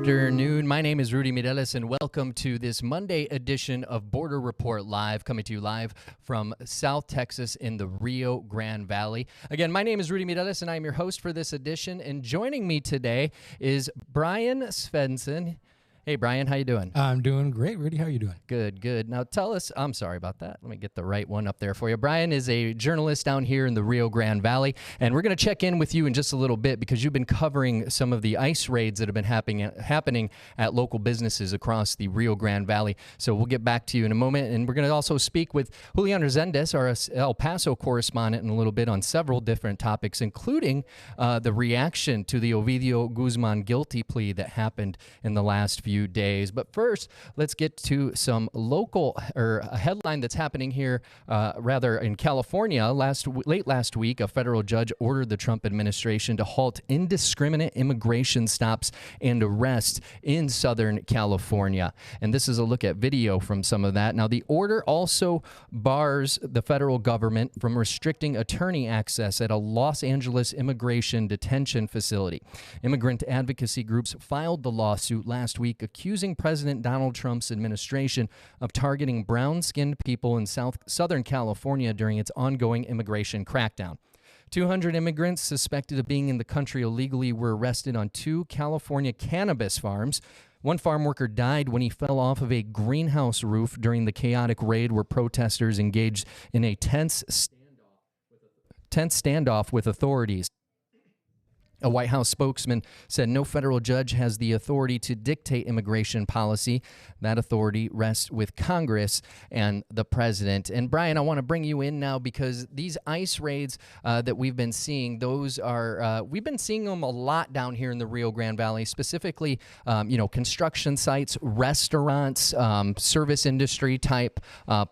afternoon. My name is Rudy Mireles, and welcome to this Monday edition of Border Report Live, coming to you live from South Texas in the Rio Grande Valley. Again, my name is Rudy Mireles, and I'm your host for this edition. And joining me today is Brian Svensson. Hey, Brian, how you doing? I'm doing great, Rudy. How are you doing? Good, good. Now tell us, I'm sorry about that. Let me get the right one up there for you. Brian is a journalist down here in the Rio Grande Valley, and we're going to check in with you in just a little bit because you've been covering some of the ICE raids that have been happening at local businesses across the Rio Grande Valley. So we'll get back to you in a moment, and we're going to also speak with Julian Resendez, our El Paso correspondent, in a little bit on several different topics, including the reaction to the Ovidio Guzman guilty plea that happened in the last few days. But first, let's get to some local, or a headline that's happening here, rather in California. Late last week, a federal judge ordered the Trump administration to halt indiscriminate immigration stops and arrests in Southern California. And this is a look at video from some of that. Now, the order also bars the federal government from restricting attorney access at a Los Angeles immigration detention facility. Immigrant advocacy groups filed the lawsuit last week accusing President Donald Trump's administration of targeting brown-skinned people in Southern California during its ongoing immigration crackdown. 200 immigrants suspected of being in the country illegally were arrested on 2 California cannabis farms. One farm worker died when he fell off of a greenhouse roof during the chaotic raid where protesters engaged in a tense standoff with authorities. A White House spokesman said no federal judge has the authority to dictate immigration policy. That authority rests with Congress and the president. And Brian, I want to bring you in now because these ICE raids that we've been seeing, those are we've been seeing them a lot down here in the Rio Grande Valley, specifically, construction sites, restaurants, service industry type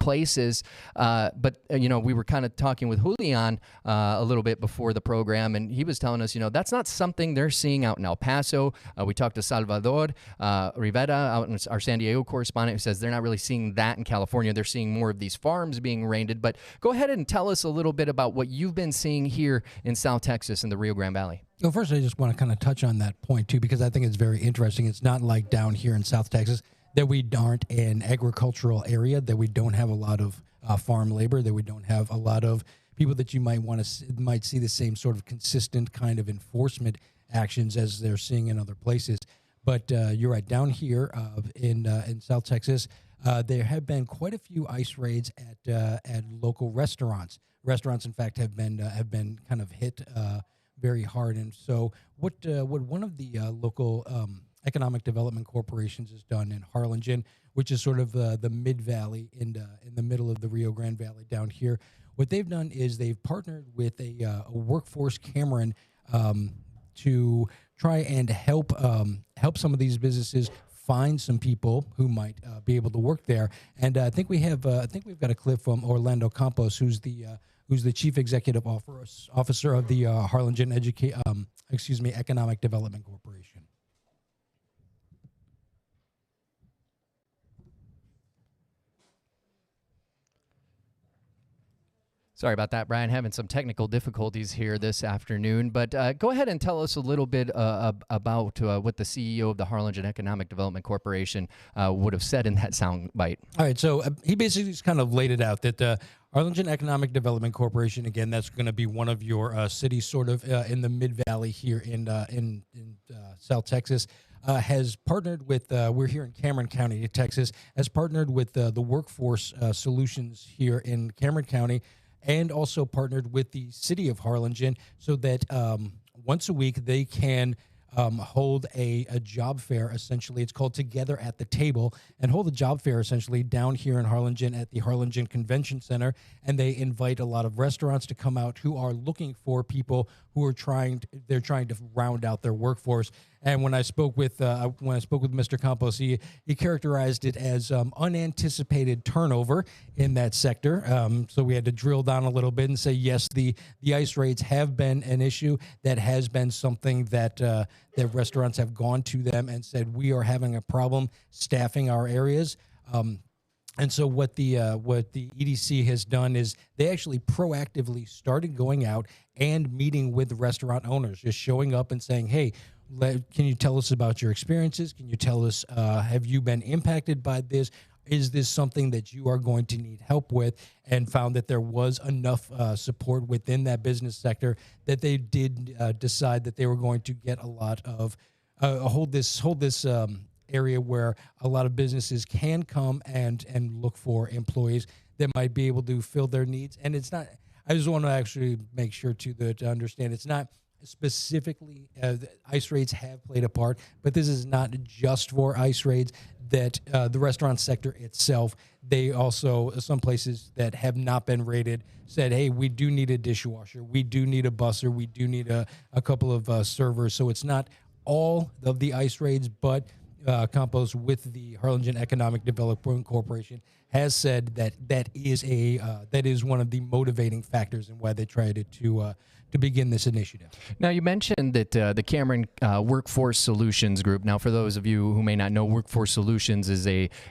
places. But we were kind of talking with Julian a little bit before the program, and he was telling us, that's not something they're seeing out in El Paso. We talked to Salvador Rivera, our San Diego correspondent, who says they're not really seeing that in California. They're seeing more of these farms being raided. But go ahead and tell us a little bit about what you've been seeing here in South Texas in the Rio Grande Valley. Well, first, I just want to kind of touch on that point, too, because I think it's very interesting. It's not like down here in South Texas that we aren't an agricultural area, that we don't have a lot of farm labor, that we don't have a lot of people that you might see the same sort of consistent kind of enforcement actions as they're seeing in other places. But you're right, down here in South Texas, there have been quite a few ICE raids at local restaurants. Restaurants, in fact, have been kind of hit very hard. And so, what one of the local economic development corporations has done in Harlingen, which is sort of the mid valley in the middle of the Rio Grande Valley down here. What they've done is they've partnered with a Workforce Cameron to try and help some of these businesses find some people who might be able to work there. And I think we've got a clip from Orlando Campos, who's the chief executive officer of the Harlingen Economic Development Corporation. Sorry about that, Brian. Having some technical difficulties here this afternoon. But go ahead and tell us a little bit about what the CEO of the Harlingen Economic Development Corporation would have said in that sound bite. All right, so he basically just kind of laid it out that Harlingen Economic Development Corporation, again, that's going to be one of your cities sort of in the Mid-Valley here in South Texas, has partnered with, we're here in Cameron County, Texas, has partnered with the Workforce Solutions here in Cameron County, and also partnered with the city of Harlingen so that once a week they can hold a job fair, essentially. It's called Together at the Table, and hold a job fair, essentially, down here in Harlingen at the Harlingen Convention Center. And they invite a lot of restaurants to come out who are looking for people who are trying to round out their workforce. And when I spoke with Mr. Campos, he characterized it as unanticipated turnover in that sector. So we had to drill down a little bit and say, yes, the ICE raids have been an issue. That has been something that that restaurants have gone to them and said, we are having a problem staffing our areas. And so what the EDC has done is they actually proactively started going out and meeting with restaurant owners, just showing up and saying, hey, Can you tell us about your experiences? Can you tell us, have you been impacted by this? Is this something that you are going to need help with? And found that there was enough support within that business sector that they did decide that they were going to get a lot of hold this area where a lot of businesses can come and look for employees that might be able to fill their needs. And it's not. I just want to actually make sure to understand it's not specifically ice raids have played a part, but this is not just for ice raids. That the restaurant sector itself, they also, some places that have not been raided said, hey, we do need a dishwasher, we do need a busser, we do need a couple of servers. So it's not all of the ice raids, but Campos with the Harlingen Economic Development Corporation has said that that is one of the motivating factors in why they tried to begin this initiative. Now, you mentioned that the Cameron Workforce Solutions Group. Now, for those of you who may not know, Workforce Solutions is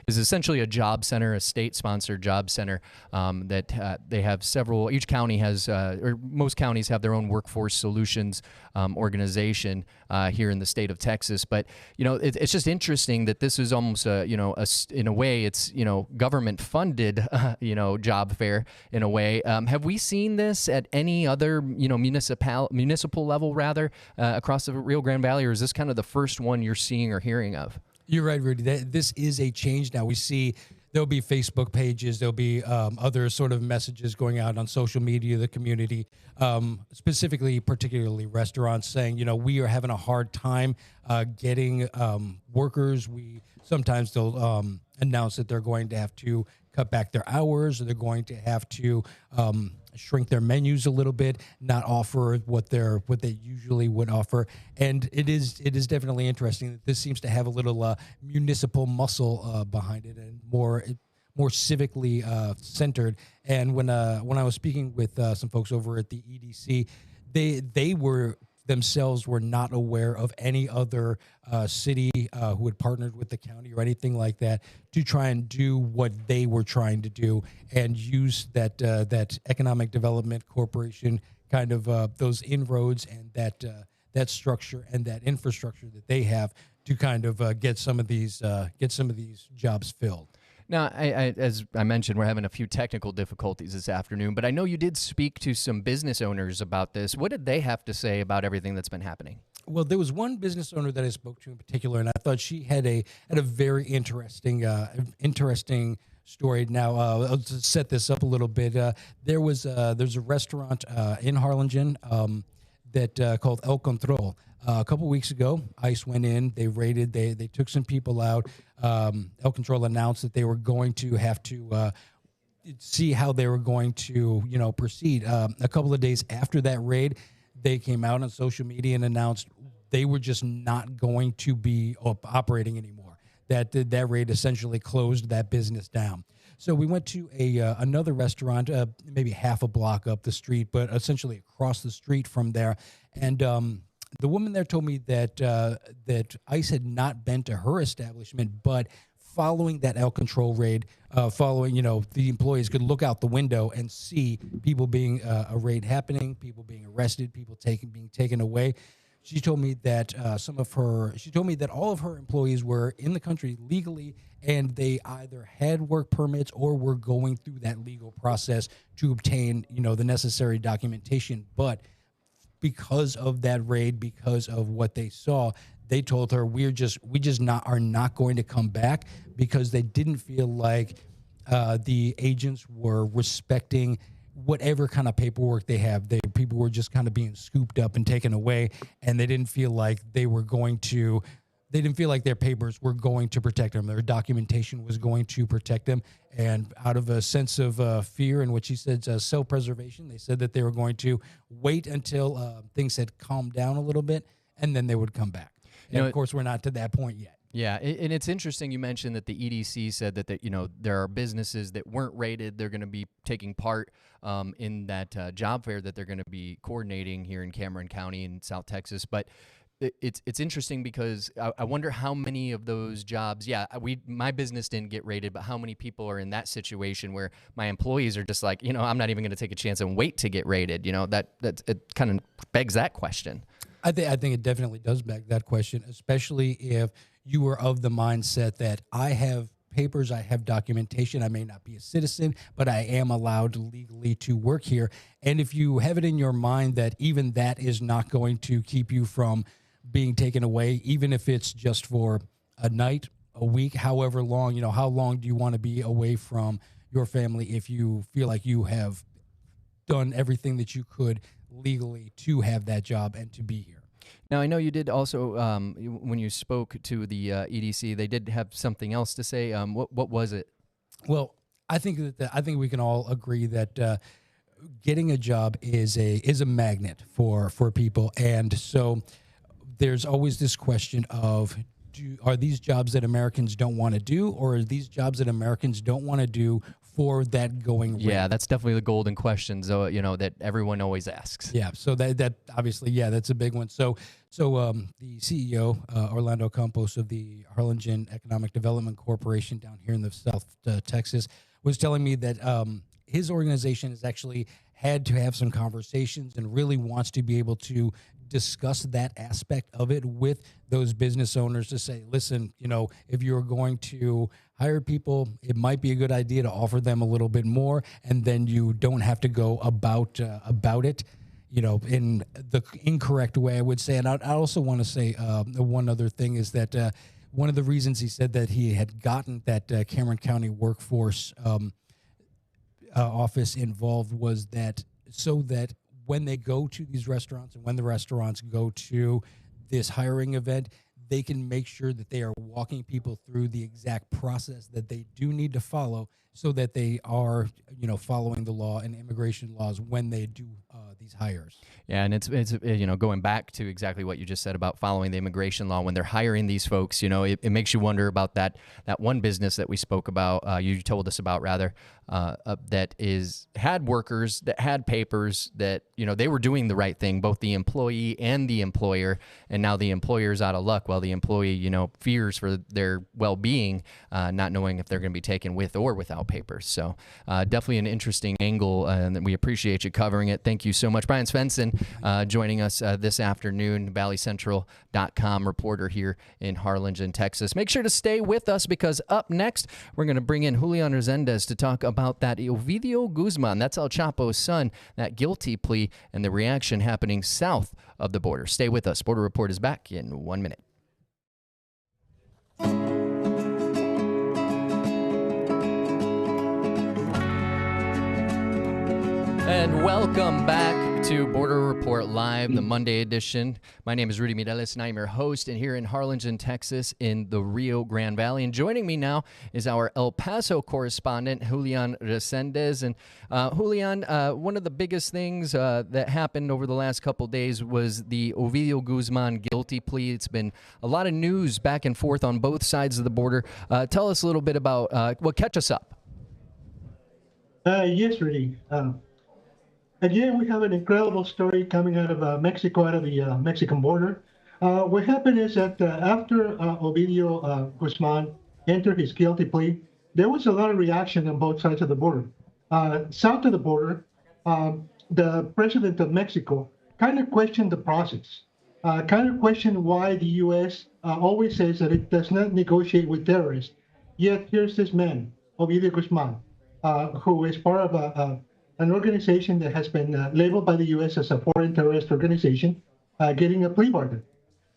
essentially a job center, a state-sponsored job center that they have several. Each county has, or most counties have their own Workforce Solutions organization here in the state of Texas. But it's just interesting that this is almost in a way, it's government-funded job fair in a way. Have we seen this at any other municipal level rather across the Rio Grande Valley, or is this kind of the first one you're seeing or hearing of? You're right, Rudy. This is a change now. We see there'll be Facebook pages, there'll be other sort of messages going out on social media, the community, particularly restaurants saying, we are having a hard time getting workers. Sometimes they'll announce that they're going to have to cut back their hours, or they're going to have to shrink their menus a little bit, not offer what they usually would offer. And it is definitely interesting that this seems to have a little municipal muscle behind it, and more civically centered. And when I was speaking with some folks over at the EDC, they were themselves were not aware of any other city who had partnered with the county or anything like that to try and do what they were trying to do, and use that economic development corporation kind of those inroads and that structure and that infrastructure that they have to kind of get some of these jobs filled. Now, as I mentioned, we're having a few technical difficulties this afternoon, but I know you did speak to some business owners about this. What did they have to say about everything that's been happening? Well, there was one business owner that I spoke to in particular, and I thought she had a very interesting story. Now, I'll just set this up a little bit. There's a restaurant in Harlingen that called El Control. A couple weeks ago, ICE went in, they raided, they took some people out. El Control announced that they were going to have to see how they were going to, proceed. A couple of days after that raid, they came out on social media and announced they were just not going to be operating anymore. That raid essentially closed that business down. So we went to another restaurant, maybe half a block up the street, but essentially across the street from there, and the woman there told me that ICE had not been to her establishment, but following that El Control raid, the employees could look out the window and see people being a raid happening, people being arrested, people being taken away. She told me that all of her employees were in the country legally, and they either had work permits or were going through that legal process to obtain, the necessary documentation, but because of that raid, because of what they saw, they told her we are not going to come back, because they didn't feel like the agents were respecting whatever kind of paperwork they have. People were just kind of being scooped up and taken away, and they didn't feel like they didn't feel like their papers were going to protect them. Their documentation was going to protect them. And out of a sense of fear, and what she said, self-preservation, they said that they were going to wait until things had calmed down a little bit, and then they would come back. And of course, we're not to that point yet. Yeah, and it's interesting you mentioned that the EDC said that there are businesses that weren't rated. They're going to be taking part in that job fair that they're going to be coordinating here in Cameron County in South Texas. But it's interesting because I wonder how many of those jobs, my business didn't get rated, but how many people are in that situation where my employees are just like, I'm not even going to take a chance and wait to get rated. It kind of begs that question. I think it definitely does beg that question, especially if you are of the mindset that I have papers, I have documentation. I may not be a citizen, but I am allowed legally to work here. And if you have it in your mind that even that is not going to keep you from being taken away, even if it's just for a night, a week, however long, how long do you want to be away from your family if you feel like you have done everything that you could legally to have that job and to be here? Now, I know you did also, when you spoke to the EDC, they did have something else to say. What was it? Well, I think I think we can all agree that getting a job is a magnet for people, and so there's always this question of are these jobs that Americans don't want to do, or are these jobs that Americans don't want to do for that going rate? Yeah, that's definitely the golden question, so, that everyone always asks. Yeah, so that obviously, yeah, that's a big one. So the CEO, Orlando Campos of the Harlingen Economic Development Corporation down here in the South Texas, was telling me that his organization has actually had to have some conversations and really wants to be able to discuss that aspect of it with those business owners to say, listen, if you're going to hire people, it might be a good idea to offer them a little bit more, and then you don't have to go about it, in the incorrect way, I would say. And I also want to say one other thing is that one of the reasons he said that he had gotten that Cameron County workforce office involved was that so that when they go to these restaurants and when the restaurants go to this hiring event, they can make sure that they are walking people through the exact process that they do need to follow so that they are, following the law and immigration laws when they do these hires. Yeah, and it's going back to exactly what you just said about following the immigration law when they're hiring these folks. It makes you wonder about that one business that we spoke about. You told us about rather that had workers that had papers that they were doing the right thing, both the employee and the employer, and now the employer's out of luck while the employee fears for their well-being, not knowing if they're going to be taken with or without papers. So definitely an interesting angle, and we appreciate you covering it. Thank you so much. Brian Svensson joining us this afternoon, valleycentral.com reporter here in Harlingen, Texas. Make sure to stay with us because up next, we're going to bring in Julian Resendez to talk about that Ovidio Guzman, that's El Chapo's son, that guilty plea and the reaction happening south of the border. Stay with us. Border Report is back in 1 minute. And welcome back to Border Report Live, the Monday edition. My name is Rudy Mireles, and I'm your host, and here in Harlingen, Texas, in the Rio Grande Valley. And joining me now is our El Paso correspondent, Julian Resendez. And Julian, one of the biggest things that happened over the last couple days was the Ovidio Guzman guilty plea. It's been a lot of news back and forth on both sides of the border. Tell us a little bit about, catch us up. Yes, Rudy. Again, we have an incredible story coming out of Mexico, out of the Mexican border. What happened is that after Ovidio Guzman entered his guilty plea, there was a lot of reaction on both sides of the border. South of the border, the president of Mexico kind of questioned the process, kind of questioned why the U.S. Always says that it does not negotiate with terrorists. Yet here's this man, Ovidio Guzman, who is part of an organization that has been labeled by the U.S. as a foreign terrorist organization, getting a plea bargain.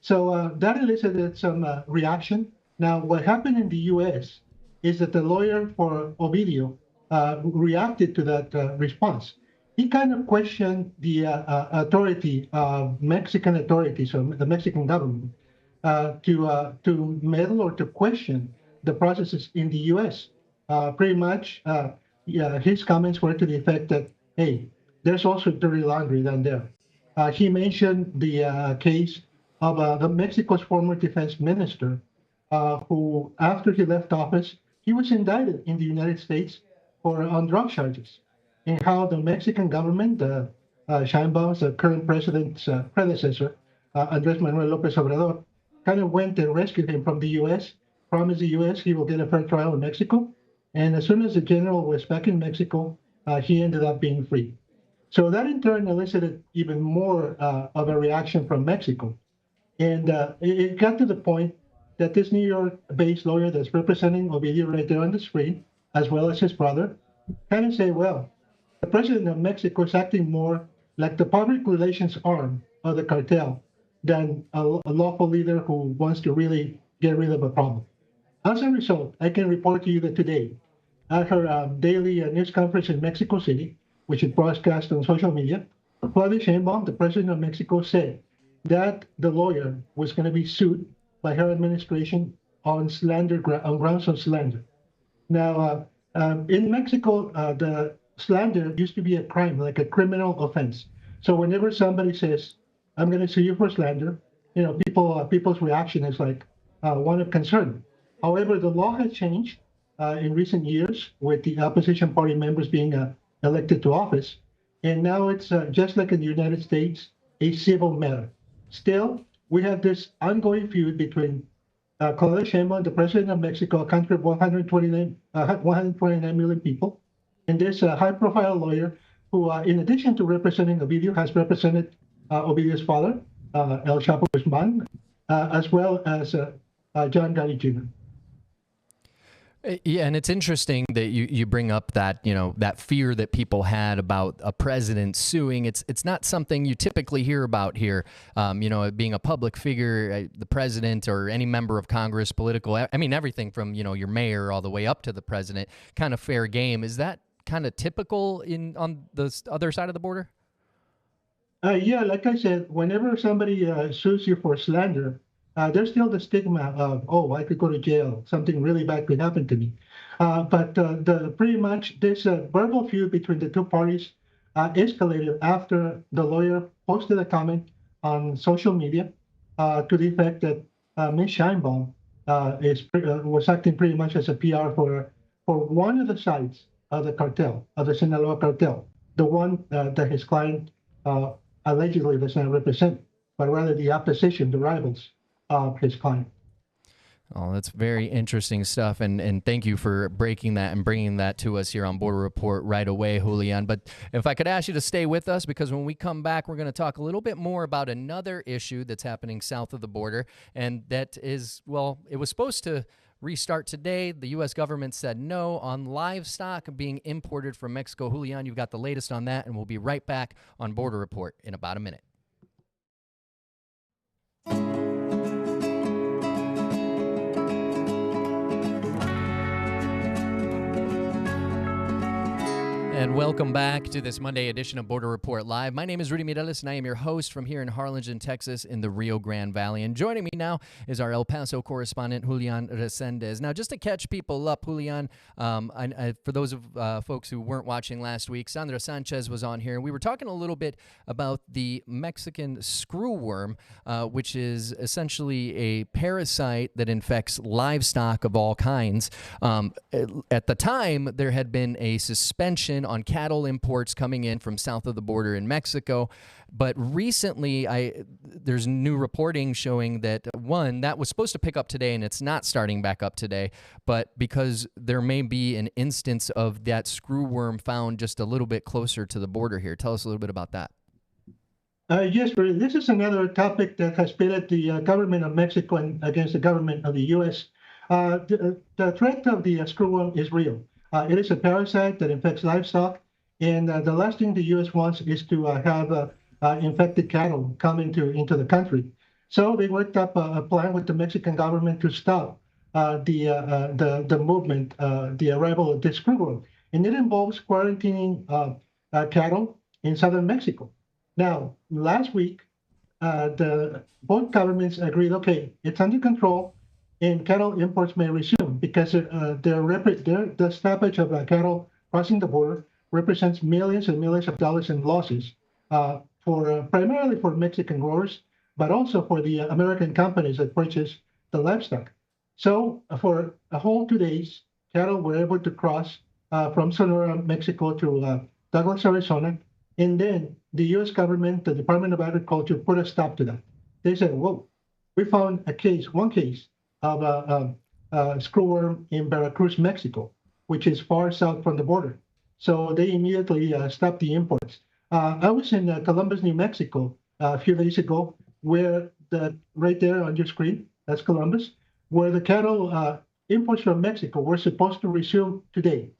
So that elicited some reaction. Now, what happened in the U.S. is that the lawyer for Ovidio reacted to that response. He kind of questioned the Mexican authorities, or the Mexican government, to meddle or to question the processes in the U.S. Pretty much, his comments were to the effect that, hey, there's also dirty laundry down there. He mentioned the case of the Mexico's former defense minister, who, after he left office, he was indicted in the United States on drug charges, and how the Mexican government, Sheinbaum's, the current president's predecessor, Andrés Manuel López Obrador, kind of went and rescued him from the U.S., promised the U.S. he will get a fair trial in Mexico. And as soon as the general was back in Mexico, he ended up being free. So that in turn elicited even more of a reaction from Mexico. And it got to the point that this New York-based lawyer that's representing Ovidio right there on the screen, as well as his brother, kind of say, well, the president of Mexico is acting more like the public relations arm of the cartel than a lawful leader who wants to really get rid of a problem. As a result, I can report to you that today, at her daily news conference in Mexico City, which is broadcast on social media, Claudia Sheinbaum, the president of Mexico, said that the lawyer was going to be sued by her administration on slander, on grounds of slander. Now, in Mexico, the slander used to be a crime, like a criminal offense. So whenever somebody says, "I'm going to sue you for slander," people's reaction is like one of concern. However, the law has changed in recent years with the opposition party members being elected to office, and now it's just like in the United States, a civil matter. Still, we have this ongoing feud between Claudia Sheinbaum, the president of Mexico, a country of 129 million people, and this high-profile lawyer who, in addition to representing Ovidio, has represented Ovidio's father, El Chapo Guzman, as well as John Gotti Jr. Yeah, and it's interesting that you bring up that, that fear that people had about a president suing. It's not something you typically hear about here. Being a public figure, the president or any member of Congress, political, everything from, your mayor all the way up to the president, kind of fair game. Is that kind of typical on the other side of the border? Yeah, like I said, whenever somebody sues you for slander, there's still the stigma of, oh, I could go to jail. Something really bad could happen to me. But pretty much this verbal feud between the two parties escalated after the lawyer posted a comment on social media to the effect that Ms. Sheinbaum was acting pretty much as a PR for one of the sides of the cartel, of the Sinaloa cartel, the one that his client allegedly does not represent, but rather the opposition, the rivals of his client. Oh, that's very interesting stuff, and thank you for breaking that and bringing that to us here on Border Report right away, Julian. But if I could ask you to stay with us, because when we come back, we're going to talk a little bit more about another issue that's happening south of the border, and that is, well, it was supposed to restart today. The U.S. government said no on livestock being imported from Mexico. Julian, you've got the latest on that, and we'll be right back on Border Report in about a minute. And welcome back to this Monday edition of Border Report Live. My name is Rudy Mireles, and I am your host from here in Harlingen, Texas, in the Rio Grande Valley. And joining me now is our El Paso correspondent, Julian Resendez. Now, just to catch people up, Julian, for those of folks who weren't watching last week, Sandra Sanchez was on here, and we were talking a little bit about the Mexican screwworm, which is essentially a parasite that infects livestock of all kinds. At the time, there had been a suspension on cattle imports coming in from south of the border in Mexico. But recently, there's new reporting showing that, one, that was supposed to pick up today, and it's not starting back up today. But because there may be an instance of that screwworm found just a little bit closer to the border here. Tell us a little bit about that. Yes, this is another topic that has pitted the government of Mexico against the government of the U.S. The threat of the screwworm is real. It is a parasite that infects livestock, and the last thing the U.S. wants is to have infected cattle come into the country. So they worked up a plan with the Mexican government to stop the movement, the arrival of this screwworm, and it involves quarantining cattle in southern Mexico. Now, last week, both governments agreed, okay, it's under control, and cattle imports may resume because the stoppage of cattle crossing the border represents millions and millions of dollars in losses primarily for Mexican growers, but also for the American companies that purchase the livestock. So for a whole 2 days, cattle were able to cross from Sonora, Mexico to Douglas, Arizona, and then the U.S. government, the Department of Agriculture, put a stop to that. They said, whoa, we found one case of a screwworm in Veracruz, Mexico, which is far south from the border. So they immediately stopped the imports. I was in Columbus, New Mexico a few days ago, where right there on your screen, that's Columbus, where the cattle imports from Mexico were supposed to resume today.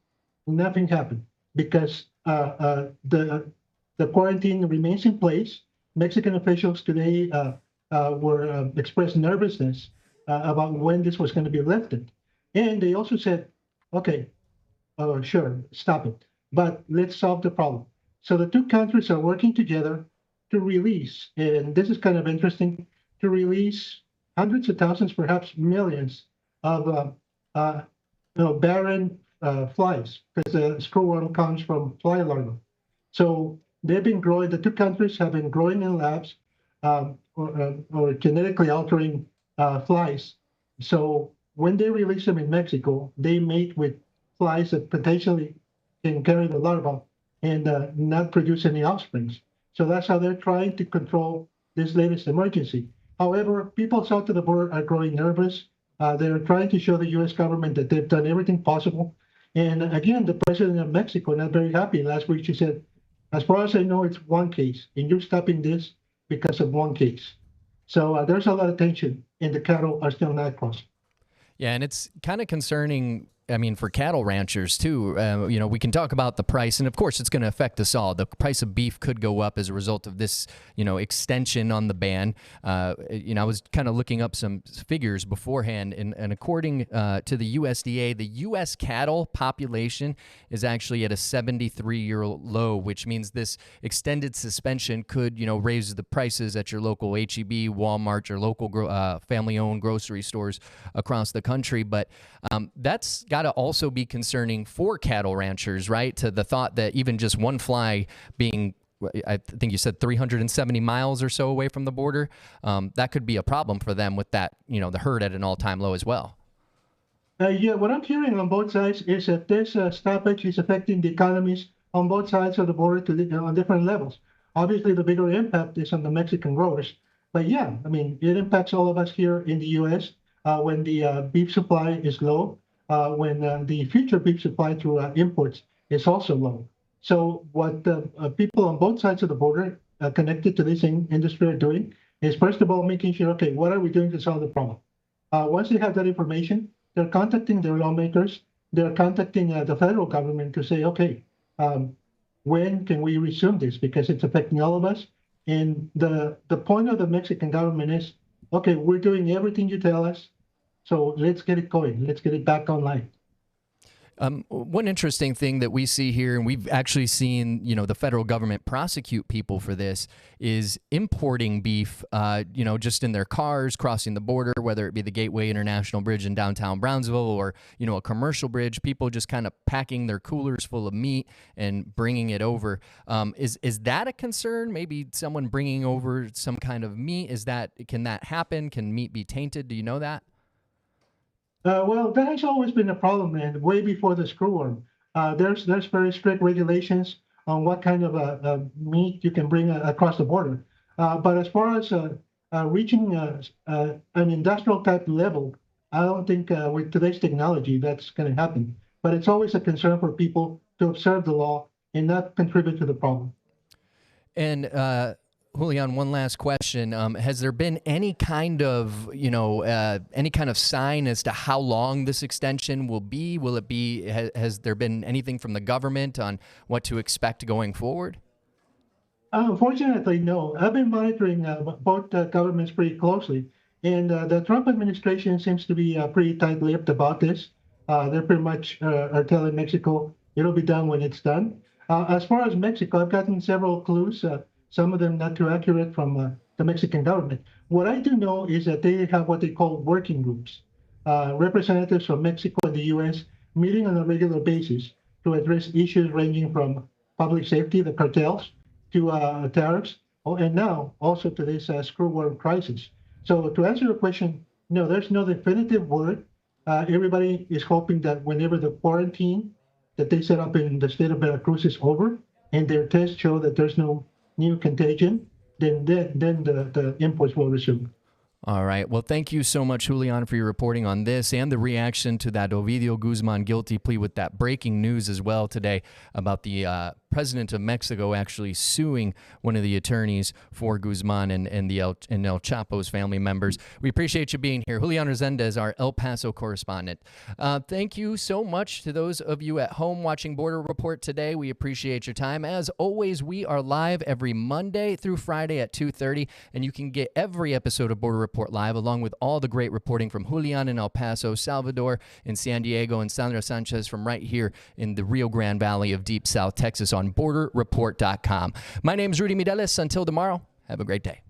Nothing happened because the quarantine remains in place. Mexican officials today were expressed nervousness about when this was going to be lifted, and they also said, "Okay, sure, stop it, but let's solve the problem." So the two countries are working together to release, and this is kind of interesting, to release hundreds of thousands, perhaps millions of barren flies, because the screwworm comes from fly larvae. So they've been growing, the two countries have been growing in labs or genetically altering flies. So when they release them in Mexico, they mate with flies that potentially can carry the larva and not produce any offsprings. So that's how they're trying to control this latest emergency. However, people south of the border are growing nervous. They're trying to show the U.S. government that they've done everything possible. And again, the president of Mexico, not very happy. Last week, she said, as far as I know, it's one case, and you're stopping this because of one case. So there's a lot of tension, and the cattle are still not crossing. Yeah, and it's kind of concerning. I mean, for cattle ranchers too, we can talk about the price, and of course, it's going to affect us all. The price of beef could go up as a result of this, extension on the ban. I was kind of looking up some figures beforehand, and according to the USDA, the U.S. cattle population is actually at a 73-year low, which means this extended suspension could, raise the prices at your local H-E-B, Walmart, your local family-owned grocery stores across the country. But that's got to also be concerning for cattle ranchers, right? To the thought that even just one fly being, I think you said 370 miles or so away from the border, that could be a problem for them with that, the herd at an all-time low as well. Yeah, what I'm hearing on both sides is that this stoppage is affecting the economies on both sides of the border on different levels. Obviously, the bigger impact is on the Mexican growers. But yeah, I mean, it impacts all of us here in the U.S. When the beef supply is low, when the future beef supply through imports is also low. So what people on both sides of the border connected to this industry are doing is, first of all, making sure, okay, what are we doing to solve the problem? Once they have that information, they're contacting their lawmakers, they're contacting the federal government to say, okay, when can we resume this? Because it's affecting all of us. And the point of the Mexican government is, okay, we're doing everything you tell us, so let's get it going. Let's get it back online. One interesting thing that we see here, and we've actually seen, the federal government prosecute people for this, is importing beef, just in their cars, crossing the border, whether it be the Gateway International Bridge in downtown Brownsville or, a commercial bridge, people just kind of packing their coolers full of meat and bringing it over. Is that a concern? Maybe someone bringing over some kind of meat? Can that happen? Can meat be tainted? Do you know that? Well, that has always been a problem, and way before the screwworm. There's very strict regulations on what kind of meat you can bring across the border. But as far as reaching an industrial type level, I don't think with today's technology that's going to happen. But it's always a concern for people to observe the law and not contribute to the problem. And Julian, one last question. Has there been any kind of, sign as to how long this extension will be? Will it be, has there been anything from the government on what to expect going forward? Unfortunately, no. I've been monitoring both governments pretty closely, and the Trump administration seems to be pretty tight-lipped about this. They're pretty much are telling Mexico it'll be done when it's done. As far as Mexico, I've gotten several clues, some of them not too accurate from the Mexican government. What I do know is that they have what they call working groups, representatives from Mexico and the U.S. meeting on a regular basis to address issues ranging from public safety, the cartels, to tariffs, and now also to this screwworm crisis. So to answer your question, no, there's no definitive word. Everybody is hoping that whenever the quarantine that they set up in the state of Veracruz is over and their tests show that there's no new contagion, then the imports will resume. All right. Well, thank you so much, Julian, for your reporting on this and the reaction to that Ovidio Guzman guilty plea with that breaking news as well today about the president of Mexico actually suing one of the attorneys for Guzman and El Chapo's family members. We appreciate you being here. Julian Resendez, our El Paso correspondent. Thank you so much to those of you at home watching Border Report today. We appreciate your time. As always, we are live every Monday through Friday at 2:30, and you can get every episode of Border Report live along with all the great reporting from Julian in El Paso, Salvador in San Diego, and Sandra Sanchez from right here in the Rio Grande Valley of Deep South Texas on BorderReport.com. My name is Rudy Mireles. Until tomorrow, have a great day.